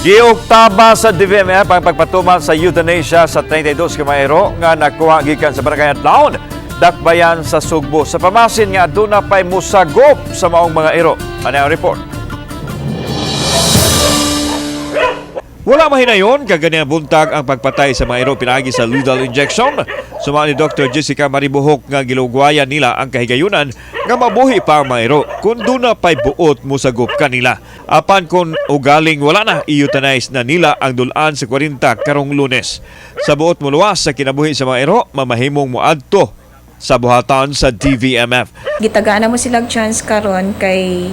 Giuktaba sa DVMF ang pagpatuman sa euthanasia sa 32 ka mga ero nga nakuha gikan sa Barangay Adlaon, Dakbayan sa Sugbo. Sa pamasin nga aduna pay musagop sa maong mga ero. Ano ang report? Wala mahinayon kagani buntag ang pagpatay sa mga ero pinagi sa lethal injection. Suma ni Dr. Jessica Maribuhok nga gilugwayan nila ang kahigayunan nga mabuhi pa ang mga ero kung duna pay buot musagop kanila. Apan kung ugaling wala na, i-euthanize na nila ang dulaan sa 40 karong Lunes. Sa buot muluwas sa kinabuhi sa mga ero, mamahimong muadto sa buhatan sa DVMF. Gitagaan na mo silang chance karon kay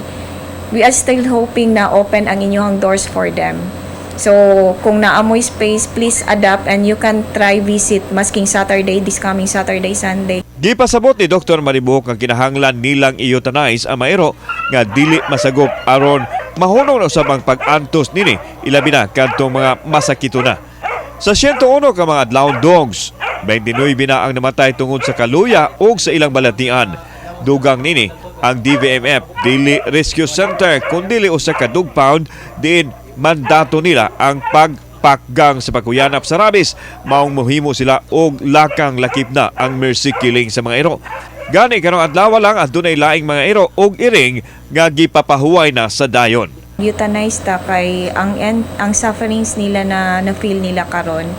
we are still hoping na open ang inyong doors for them. So, kung naamoy space, please adapt and you can try visit masking Saturday, this coming Saturday, Sunday. Gipasabot ni Dr. Maribuhok ang kinahanglan nilang i-euthanize ang maero nga dili masagop aron mahunong na usab ang pag-antos nini ilabi na kadtong mga masakito na. Sa 101 ka mga adlawon dogs, 29 na ang namatay tungod sa kaluya o sa ilang balatian. Dugang nini ang DVMF Dili Rescue Center kundili usa ka dog pound diin mandato nila ang pagpakgang sa pagkuyanap sa rabies. Maong mohimo sila og lakang lakip na ang mercy killing sa mga ero. Gani karong adlaw lang adunay laing mga ero og iring nga gipapahuway na sa dayon. Euthanize ta kay ang sufferings nila na feel nila karon.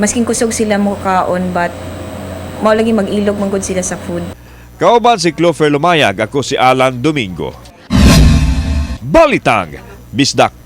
Masking kusog sila mo kaon but mao lagi mag-ilog manggod sila sa food. Kauban si Clover Lumayag, ako si Alan Domingo. Balitang Bisdak.